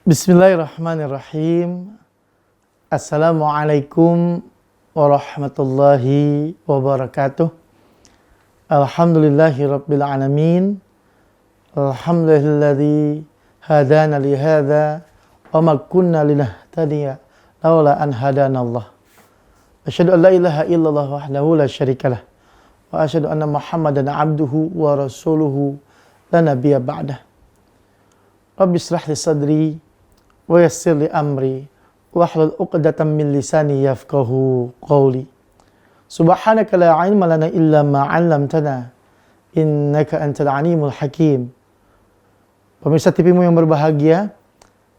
Bismillahirrahmanirrahim. Assalamualaikum warahmatullahi wabarakatuh. Alhamdulillahi rabbil alamin. Alhamdulillahilladzi hadana li hadza wa ma kunna linahtadiya laula an hadanallah. Asyhadu an la ilaha illallah wahdahu la syarikalah wa asyhadu anna Muhammadan abduhu wa rasuluhu la nabiyya ba'dah. Rabbi shrah li sadri wa yassir li amri wahlul 'uqdatam min lisani yafqahu qawli. Subhanaka la 'ilma lana illa ma 'allamtana innaka antal 'alimul hakim. Pemirsa TV-mu yang berbahagia,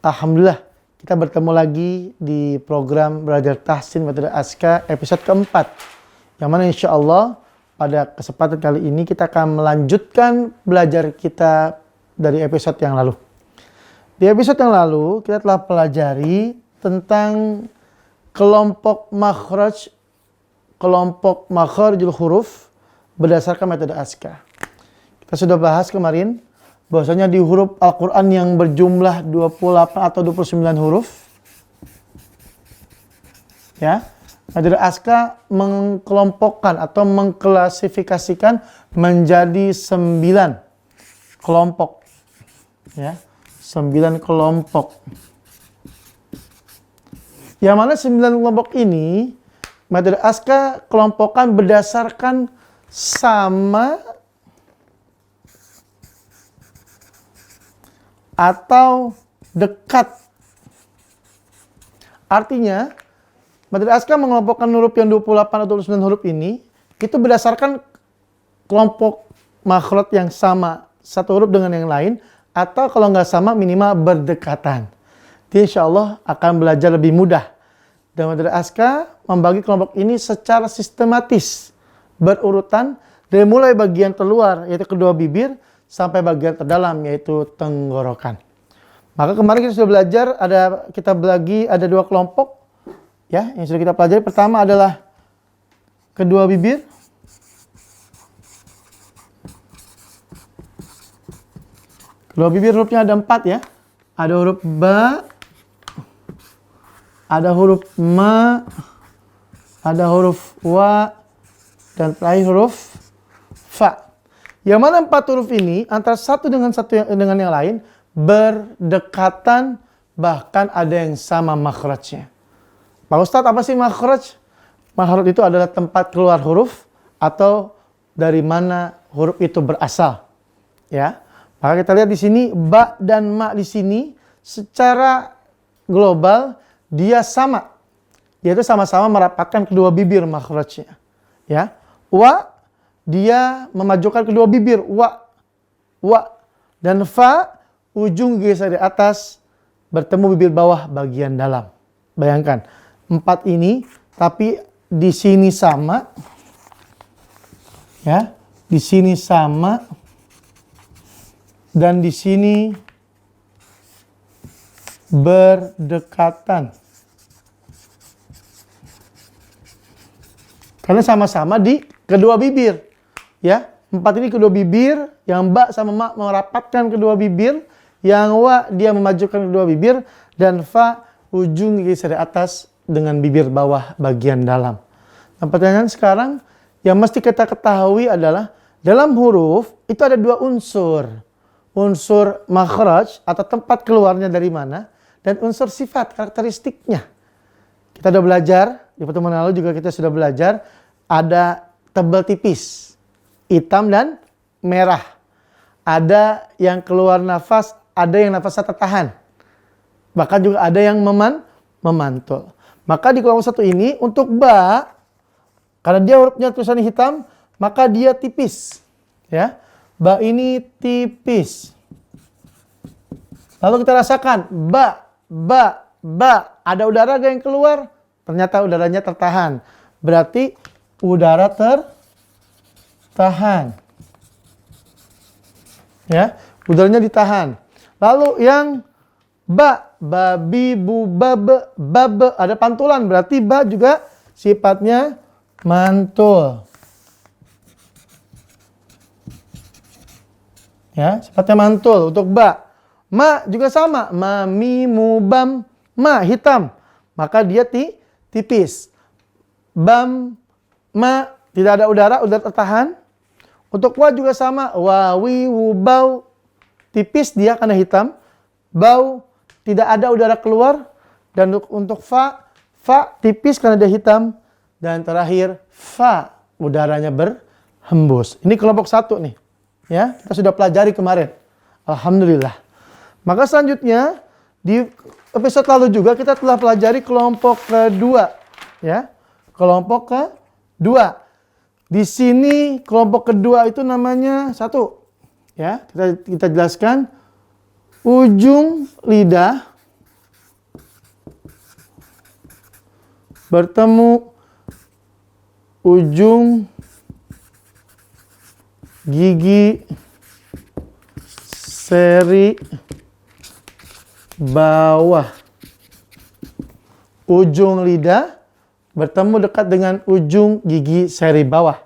alhamdulillah kita bertemu lagi di program Belajar Tahsin Metode Aska episode keempat, yang mana insyaallah pada kesempatan kali ini kita akan melanjutkan belajar kita dari episode yang lalu. Di episode yang lalu kita telah pelajari tentang kelompok makhrijul huruf berdasarkan metode Aska. Kita sudah bahas kemarin bahwasanya di huruf Al-Qur'an yang berjumlah 28 atau 29 huruf, ya, metode Aska mengkelompokkan atau mengklasifikasikan menjadi 9 kelompok, ya. 9 kelompok. Yang mana 9 kelompok ini metode Aska kelompokkan berdasarkan sama atau dekat. Artinya metode Aska mengelompokkan huruf yang 28 atau 29 huruf ini itu berdasarkan kelompok makhraj yang sama, satu huruf dengan yang lain, atau kalau nggak sama minimal berdekatan. Jadi insya Allah akan belajar lebih mudah. Dan metode Aska membagi kelompok ini secara sistematis, berurutan dari mulai bagian terluar yaitu kedua bibir sampai bagian terdalam yaitu tenggorokan. Maka kemarin kita sudah belajar, kita bagi ada 2 kelompok, ya, yang sudah kita pelajari. Pertama adalah kedua bibir. Kedua bibir hurufnya ada 4, ya. Ada huruf ba, ada huruf ma, ada huruf wa, dan terakhir huruf fa. Yang mana 4 huruf ini antara satu dengan yang lain berdekatan, bahkan ada yang sama makhrajnya. Pak Ustadz, apa sih makhraj? Makhraj itu adalah tempat keluar huruf atau dari mana huruf itu berasal, ya. Maka kita lihat di sini ba dan ma di sini secara global dia sama, yaitu sama-sama merapatkan kedua bibir makhrajnya, ya. Wa dia memajukan kedua bibir, wa, dan fa ujung gigi di atas bertemu bibir bawah bagian dalam. Bayangkan 4 ini, tapi di sini sama, ya, di sini sama. Dan di sini berdekatan. Karena sama-sama di kedua bibir, ya. 4 ini kedua bibir, yang ba sama ma merapatkan kedua bibir, yang wa dia memajukan kedua bibir, dan fa ujung gigi dari atas dengan bibir bawah bagian dalam. Nah, pertanyaan sekarang yang mesti kita ketahui adalah dalam huruf itu ada 2 unsur. Unsur makhraj atau tempat keluarnya dari mana, dan unsur sifat karakteristiknya. Kita sudah belajar, di pertemuan lalu juga kita sudah belajar, ada tebal tipis, hitam dan merah. Ada yang keluar nafas, ada yang nafasnya tertahan. Bahkan juga ada yang memantul. Maka di kelompok 1 ini untuk ba, karena dia hurufnya tulisannya hitam, maka dia tipis, ya. Ba ini tipis. Lalu kita rasakan ba. Ada udara yang keluar? Ternyata udaranya tertahan. Berarti udara tertahan. Ya, udaranya ditahan. Lalu yang ba, babi, bu, babe, ada pantulan. Berarti ba juga sifatnya mantul. Ya, sifatnya mantul untuk ba. Ma juga sama. Ma, mi, mu, bam. Ma hitam. Maka dia tipis. Bam, ma tidak ada udara tertahan. Untuk wa juga sama. Wa, wi, wu, bau. Tipis dia karena hitam. Bau tidak ada udara keluar. Dan untuk fa tipis karena dia hitam. Dan terakhir fa udaranya berhembus. Ini kelompok 1 nih. Ya, kita sudah pelajari kemarin. Alhamdulillah. Maka selanjutnya di episode lalu juga kita telah pelajari kelompok kedua, ya. Kelompok kedua. Di sini kelompok kedua itu namanya 1. Ya, kita jelaskan ujung lidah bertemu ujung gigi seri bawah. Ujung lidah bertemu dekat dengan ujung gigi seri bawah.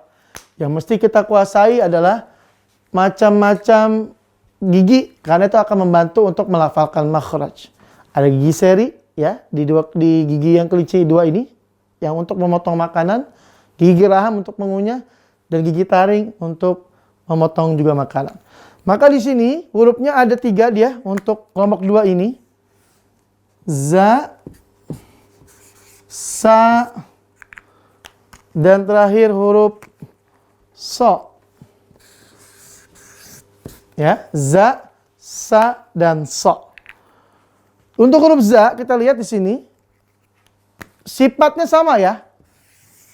Yang mesti kita kuasai adalah macam-macam gigi, karena itu akan membantu untuk melafalkan makhraj. Ada gigi seri, ya, di gigi yang kelinci 2 ini, yang untuk memotong makanan, gigi raham untuk mengunyah, dan gigi taring untuk memotong juga makanan. Maka di sini hurufnya ada 3 dia untuk kelompok 2 ini. Za, sa, dan terakhir huruf so. Ya, za, sa, dan so. Untuk huruf za kita lihat di sini sifatnya sama ya.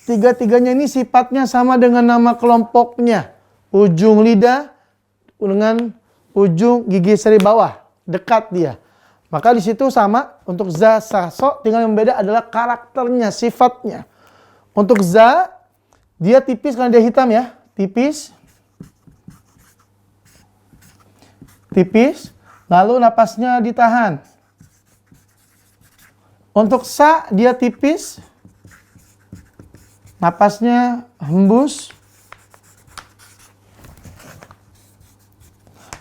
Tiga-tiganya ini sifatnya sama dengan nama kelompoknya. Ujung lidah dengan ujung gigi seri bawah, dekat dia. Maka di situ sama untuk za, sa, so, tinggal yang beda adalah karakternya, sifatnya. Untuk za dia tipis karena dia hitam ya, tipis. Tipis, lalu napasnya ditahan. Untuk sa dia tipis, napasnya hembus.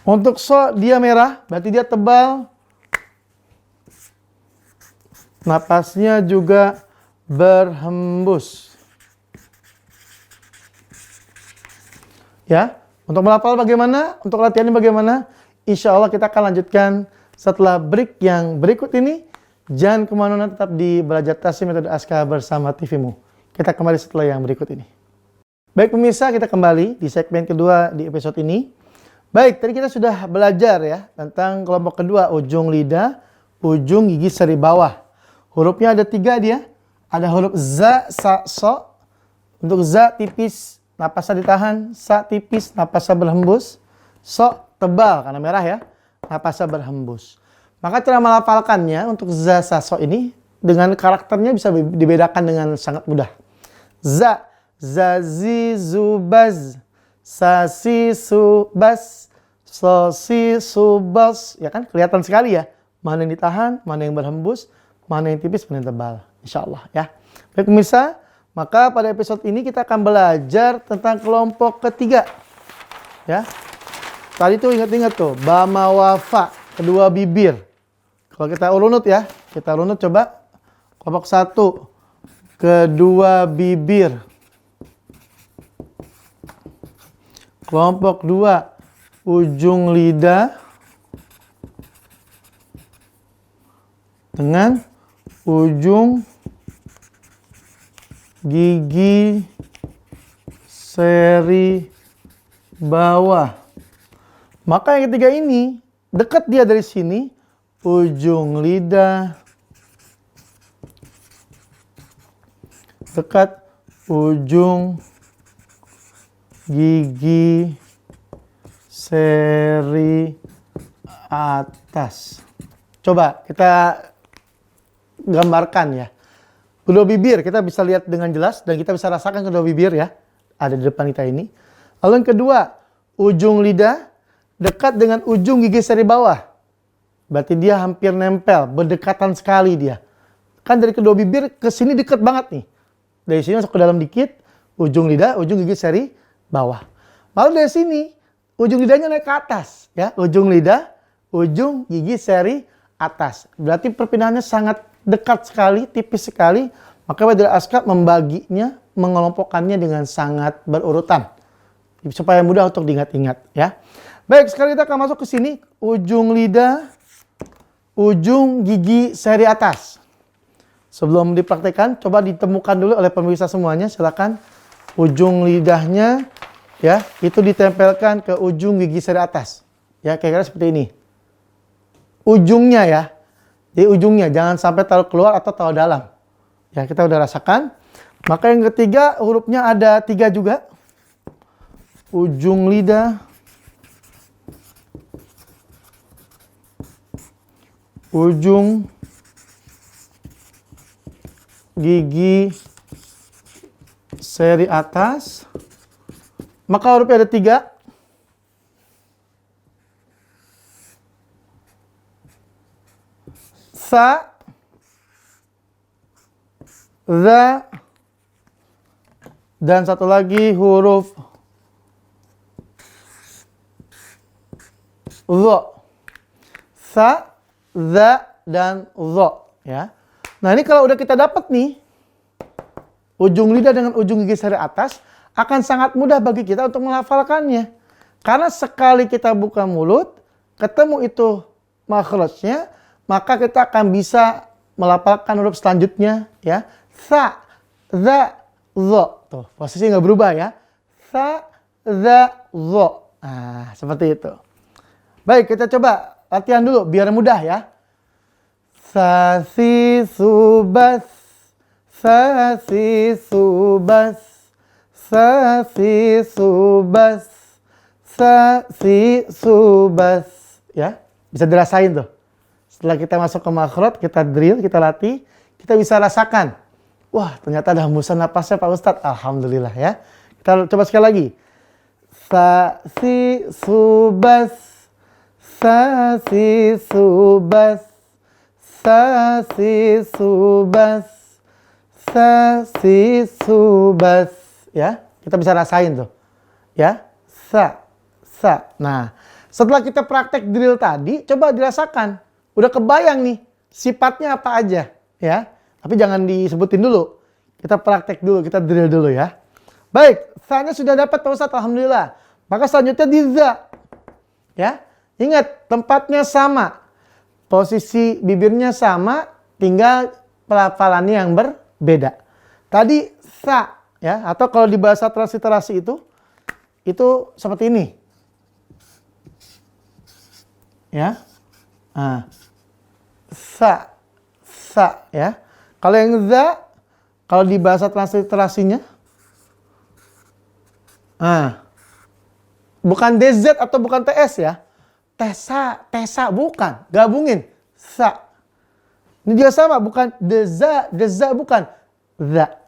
Untuk so dia merah, berarti dia tebal. Napasnya juga berhembus. Ya, untuk melafal bagaimana? Untuk latihannya bagaimana? Insya Allah kita akan lanjutkan setelah break yang berikut ini. Jangan kemana-mana, tetap di Belajar Tasya Metode Aska bersama TVmu. Kita kembali setelah yang berikut ini. Baik pemirsa, kita kembali di segmen kedua di episode ini. Baik, tadi kita sudah belajar ya tentang kelompok kedua, ujung lidah, ujung gigi seri bawah. Hurufnya ada 3 dia. Ada huruf za, sa, so. Untuk za tipis, napasnya ditahan. Sa tipis, napasnya berhembus. So tebal karena merah ya, napasnya berhembus. Maka cara melafalkannya untuk za, sa, so ini dengan karakternya bisa dibedakan dengan sangat mudah. Za, za, zi, zu, baz. Sa, si, su, bas. So, si, su, bas. Ya kan, kelihatan sekali ya. Mana yang ditahan, mana yang berhembus, mana yang tipis, mana yang tebal. Insya Allah ya. Baik pemirsa, maka pada episode ini kita akan belajar tentang kelompok ketiga. Ya. Tadi tuh ingat-ingat tuh, ba, ma, wa, fa, kedua bibir. Kalau kita runut ya, kita runut coba. Kelompok 1, kedua bibir. Kelompok 2, ujung lidah dengan ujung gigi seri bawah. Maka yang ketiga ini, dekat dia dari sini, ujung lidah dekat ujung gigi seri atas. Coba kita gambarkan ya. Kedua bibir kita bisa lihat dengan jelas dan kita bisa rasakan kedua bibir ya. Ada di depan kita ini. Lalu yang kedua, ujung lidah dekat dengan ujung gigi seri bawah. Berarti dia hampir nempel, berdekatan sekali dia. Kan dari kedua bibir ke sini dekat banget nih. Dari sini masuk ke dalam dikit, ujung lidah, ujung gigi seri bawah. Lalu dari sini, ujung lidahnya naik ke atas. Ya, ujung lidah, ujung gigi seri atas. Berarti perpindahannya sangat dekat sekali, tipis sekali. Maka Fadil Askar membaginya, mengelompokkannya dengan sangat berurutan. Supaya mudah untuk diingat-ingat ya. Baik, sekarang kita akan masuk ke sini. Ujung lidah, ujung gigi seri atas. Sebelum dipraktekkan, coba ditemukan dulu oleh pemirsa semuanya. Silakan ujung lidahnya ya, itu ditempelkan ke ujung gigi seri atas. Ya, kira-kira seperti ini. Ujungnya ya. Jadi ujungnya jangan sampai terlalu keluar atau terlalu dalam. Ya, kita udah rasakan. Maka yang ketiga, hurufnya ada 3 juga. Ujung lidah, ujung gigi seri atas. Maka hurufnya ada 3. Sa, za, dan satu lagi huruf zo. Sa, za, dan zo. Ya. Nah ini kalau udah kita dapat nih, ujung lidah dengan ujung gigi seri atas, akan sangat mudah bagi kita untuk melafalkannya. Karena sekali kita buka mulut, ketemu itu makhrajnya, maka kita akan bisa melafalkan huruf selanjutnya. Ya. Sa, za, zo. Tuh, posisi nggak berubah ya. Sa, za, zo. Nah, seperti itu. Baik, kita coba latihan dulu biar mudah ya. Sa, si, su, bas. Sa, si, su, bas. Sa, si, su, bas. Sa, si, su, bas. Ya, bisa dirasain tuh. Setelah kita masuk ke makhraj, kita drill, kita latih, kita bisa rasakan. Wah, ternyata ada hembusan napasnya Pak Ustadz. Alhamdulillah ya. Kita coba sekali lagi. Sa, si, su, bas. Sa, si, su, bas. Sa, si, su, bas. Sa, si, su, bas. Ya, kita bisa rasain tuh. Ya, sa, sa. Nah, setelah kita praktek drill tadi, coba dirasakan. Udah kebayang nih, sifatnya apa aja. Ya, tapi jangan disebutin dulu. Kita praktek dulu, kita drill dulu ya. Baik, sa-nya sudah dapat Pak Ustadz, alhamdulillah. Maka selanjutnya di za. Ya, ingat tempatnya sama. Posisi bibirnya sama, tinggal pelafalannya yang berbeda. Tadi sa, ya, atau kalau di bahasa transliterasi itu seperti ini. Ya. Nah, sa, ya. Kalau yang za, kalau di bahasa transliterasinya, bukan DZ atau bukan TS ya. Tesa, bukan. Gabungin. Sa. Ini juga sama, bukan deza bukan. Za.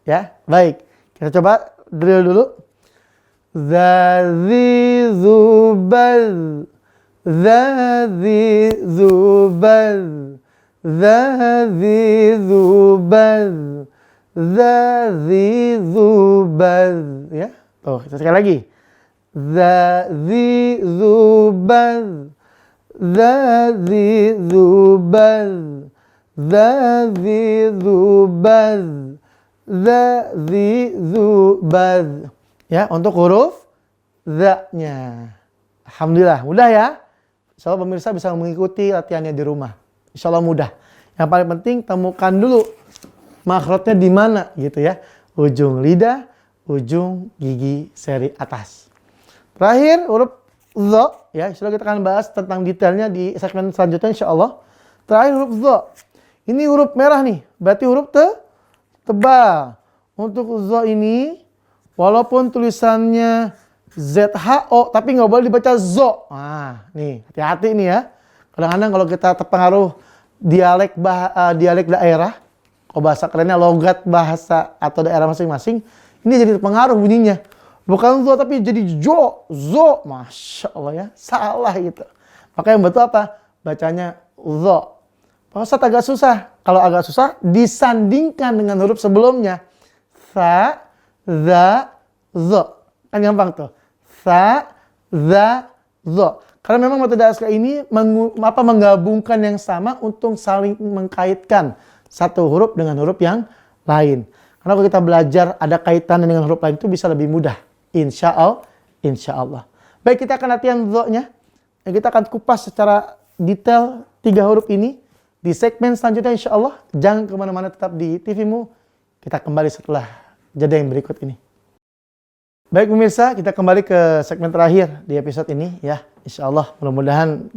Ya, baik. Kita coba drill dulu. Zazi zubaz. Zazi zubaz. Zazi zubaz. Zazi zubaz. Ya, tuh, kita sekali lagi. Zazi zubaz. Zazi zubaz. Zazi zubaz. Zazi zubaz. Ya, untuk huruf za-nya. Alhamdulillah, mudah ya. Insyaallah pemirsa bisa mengikuti latihannya di rumah. Insyaallah mudah. Yang paling penting temukan dulu makhrajnya di mana gitu ya. Ujung lidah, ujung gigi seri atas. Terakhir huruf zo ya. Insyaallah kita akan bahas tentang detailnya di segmen selanjutnya insyaallah. Terakhir huruf zo. Ini huruf merah nih. Berarti huruf tebal. Untuk zo ini walaupun tulisannya ZHO tapi nggak boleh dibaca zo. Nah, nih hati-hati nih ya. Kadang-kadang kalau kita terpengaruh dialek daerah, kalau bahasa kerennya logat bahasa atau daerah masing-masing, ini jadi terpengaruh bunyinya. Bukan zo tapi jadi zo. Masya Allah ya, salah gitu. Maka yang betul apa? Bacanya zo. Pak Ustadz agak susah. Kalau agak susah, disandingkan dengan huruf sebelumnya. Sa, za, zo. Kan gampang tuh. Sa, za, Dho. Karena memang metode ASK ini menggabungkan yang sama untuk saling mengkaitkan satu huruf dengan huruf yang lain. Karena kalau kita belajar ada kaitan dengan huruf lain itu bisa lebih mudah. Insya Allah. Baik, kita akan latihan dho-nya. Kita akan kupas secara detail 3 huruf ini di segmen selanjutnya insya Allah. Jangan kemana-mana, tetap di TV-mu. Kita kembali setelah jeda yang berikut ini. Baik pemirsa, kita kembali ke segmen terakhir di episode ini ya. Insya Allah mudah-mudahan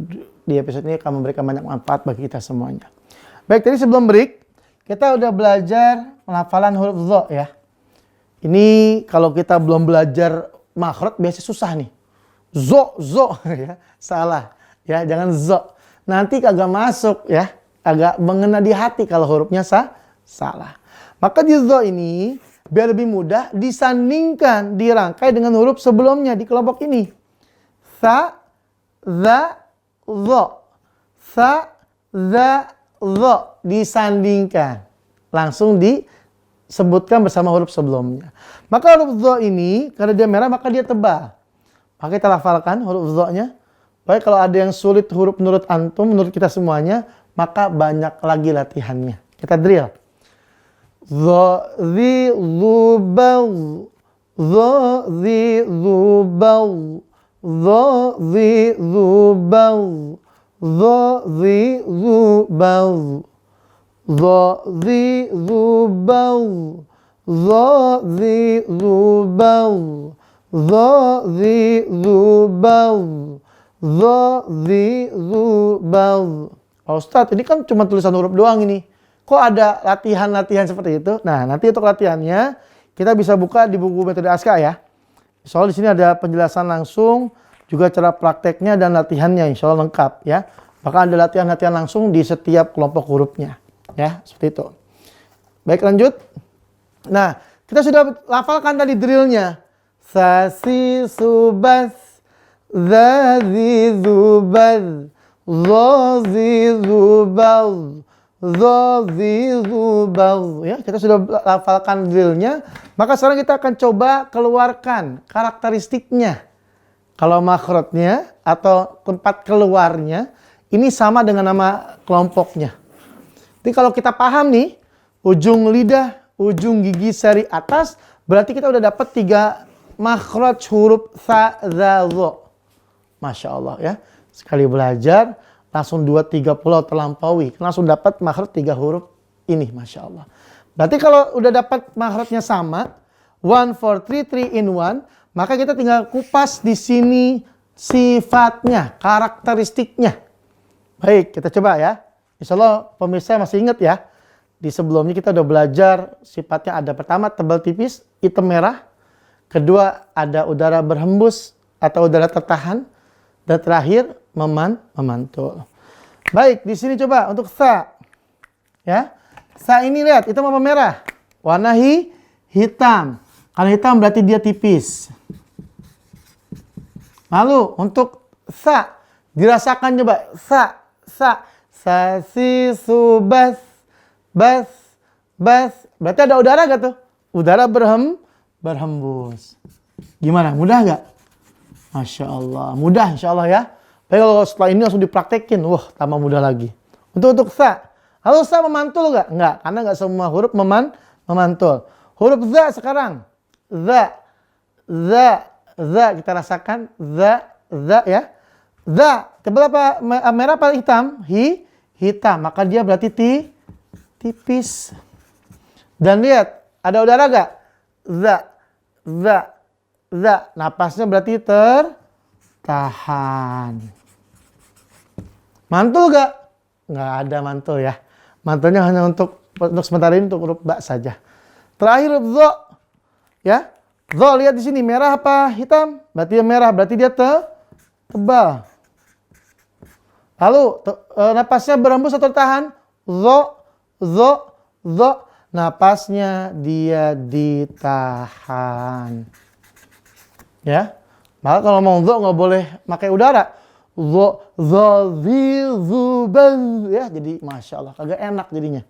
di episode ini akan memberikan banyak manfaat bagi kita semuanya. Baik, tadi sebelum break kita udah belajar pelafalan huruf dho ya. Ini kalau kita belum belajar makhraj biasanya susah nih. Zo ya, salah ya, jangan zo. Nanti kagak masuk ya, agak mengena di hati kalau hurufnya salah. Maka di dho ini biar lebih mudah disandingkan, dirangkai dengan huruf sebelumnya di kelompok ini. Sa, za, dho. Sa, za, dho. Disandingkan. Langsung disebutkan bersama huruf sebelumnya. Maka huruf dho ini, karena dia merah maka dia tebal. Maka kita lafalkan huruf dho-nya. Baik, kalau ada yang sulit huruf menurut antum, menurut kita semuanya, maka banyak lagi latihannya. Kita drill. Dho, zi, zu, bal. Dho, zi, zu, bal. Dho, zi, zu, bal. Dho, zi, zu, bal. Dho, zi, zu, bal. Dho, zi, zu, bal. Dho, zi, zu, bal. Dho, zi, zu, bal. Pak Ustadz, ini kan cuma tulisan huruf doang ini. Kok ada latihan-latihan seperti itu? Nah, nanti untuk latihannya kita bisa buka di buku metode ASK ya. Soal di sini ada penjelasan langsung, juga cara prakteknya dan latihannya insya Allah lengkap ya. Maka ada latihan-latihan langsung di setiap kelompok hurufnya ya, seperti itu. Baik, lanjut. Nah, kita sudah lafalkan tadi drillnya. Sasi subas, zazi zubaz, zazi zubaz. Zazi zubaz. Ya, kita sudah lafalkan drillnya. Maka sekarang kita akan coba keluarkan karakteristiknya. Kalau makhrajnya atau tempat keluarnya ini sama dengan nama kelompoknya. Jadi kalau kita paham nih, ujung lidah, ujung gigi seri atas, berarti kita udah dapat 3 makhraj huruf sa, za, dho. Masya Allah ya. Sekali belajar langsung 2-3 pulau terlampaui. Langsung dapat makhraj 3 huruf ini. Masya Allah. Berarti kalau udah dapat makhrajnya sama, 1, 4, 3, 3 in 1, maka kita tinggal kupas di sini sifatnya, karakteristiknya. Baik, kita coba ya. Insya Allah pemirsa masih ingat ya. Di sebelumnya kita udah belajar sifatnya ada pertama tebal tipis, hitam merah. Kedua ada udara berhembus atau udara tertahan. Dan terakhir memantul. Baik, di sini coba untuk sa. Ya. Sa ini lihat, hitam apa merah? Warna hitam. Kalau hitam berarti dia tipis. Lalu untuk sa, dirasakan coba. Sa. Sasi subas, bas. Berarti ada udara gak tuh? Udara berhembus. Gimana? Mudah gak? Masya Allah. Mudah insya Allah ya. Tapi kalau setelah ini langsung dipraktekin, wah tambah mudah lagi. Untuk sa. Halo sa memantul gak? Enggak. Karena gak semua huruf memantul. Huruf za sekarang. Za. Kita rasakan. Za ya. Za. Tebal apa? Merah apa hitam? Hitam. Maka dia berarti tipis. Dan lihat. Ada udara gak? Za. Napasnya berarti tertahan. Mantul gak? Nggak ada mantul ya. Mantulnya hanya untuk sementara ini untuk huruf ba saja. Terakhir huruf dho. Ya. Dho lihat di sini merah apa hitam? Berarti dia merah, berarti dia tebal. Lalu napasnya berhembus atau tertahan? Dho. Napasnya dia ditahan. Ya. Maka kalau mau dho nggak boleh pakai udara. Dho, zi, zu, baz. Ya, jadi Masya Allah, kagak enak jadinya.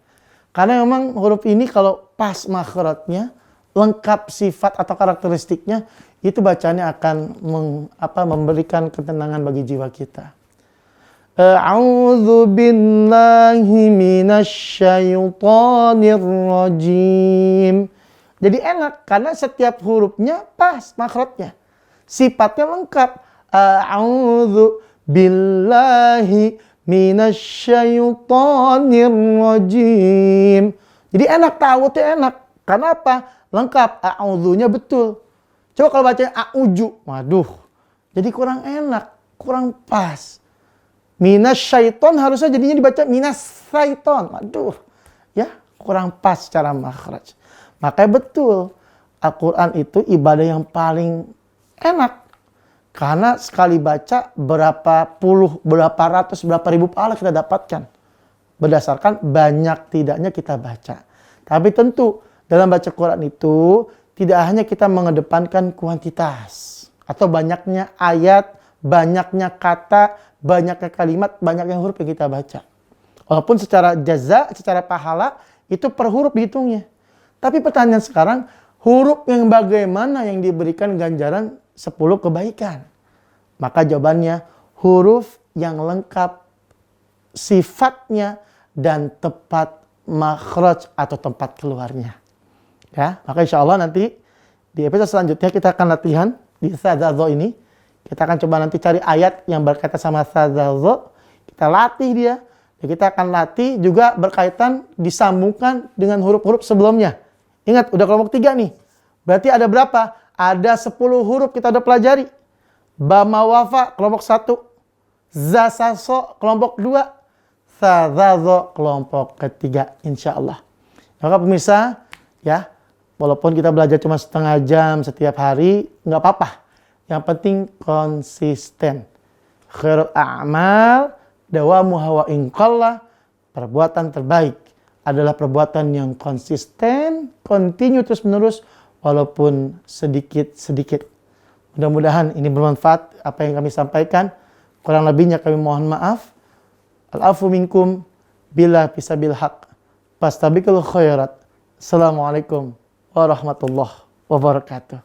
Karena memang huruf ini kalau pas makhrajnya, lengkap sifat atau karakteristiknya, itu bacaannya akan memberikan ketenangan bagi jiwa kita. A'udzu billahi minasyaitonir rajim. Jadi enak karena setiap hurufnya pas makhrajnya. Sifatnya lengkap. A'udzu billahi minasyaitonir rajim. Jadi enak, tahu tuh enak. Karena apa? Lengkap. A'udzunya betul. Coba kalau bacanya a'uju, waduh. Jadi kurang enak, kurang pas. Minasyaiton harusnya jadinya dibaca minasyaiton. Waduh. Ya, kurang pas secara makhraj. Makanya betul, Al-Quran itu ibadah yang paling enak. Karena sekali baca berapa puluh, berapa ratus, berapa ribu pahala kita dapatkan. Berdasarkan banyak tidaknya kita baca. Tapi tentu dalam baca Quran itu tidak hanya kita mengedepankan kuantitas. Atau banyaknya ayat, banyaknya kata, banyaknya kalimat, banyaknya huruf yang kita baca. Walaupun secara jaza, secara pahala, itu per huruf dihitungnya. Tapi pertanyaan sekarang, huruf yang bagaimana yang diberikan ganjaran 10 kebaikan? Maka jawabannya, huruf yang lengkap sifatnya dan tepat makhraj atau tempat keluarnya. Ya, maka insya Allah nanti di episode selanjutnya kita akan latihan di Tsadzadzo ini. Kita akan coba nanti cari ayat yang berkaitan sama Tsadzadzo. Kita latih dia. Dan kita akan latih juga berkaitan disambungkan dengan huruf-huruf sebelumnya. Ingat, udah kelompok 3 nih. Berarti ada berapa? Ada 10 huruf kita udah pelajari. Ba ma wa fa kelompok 1. Za sa so kelompok 2. Tsadzadzo kelompok ketiga, insya Allah. Maka pemirsa, ya, walaupun kita belajar cuma setengah jam setiap hari, nggak apa-apa. Yang penting konsisten. Khairul a'mal dawamuha wa in qalla. Perbuatan terbaik adalah perbuatan yang konsisten, continue terus-menerus, walaupun sedikit-sedikit. Mudah-mudahan ini bermanfaat apa yang kami sampaikan. Kurang lebihnya kami mohon maaf. Al-afu minkum bila bisabil haq. Fastabiqul khairat. Assalamualaikum warahmatullahi wabarakatuh.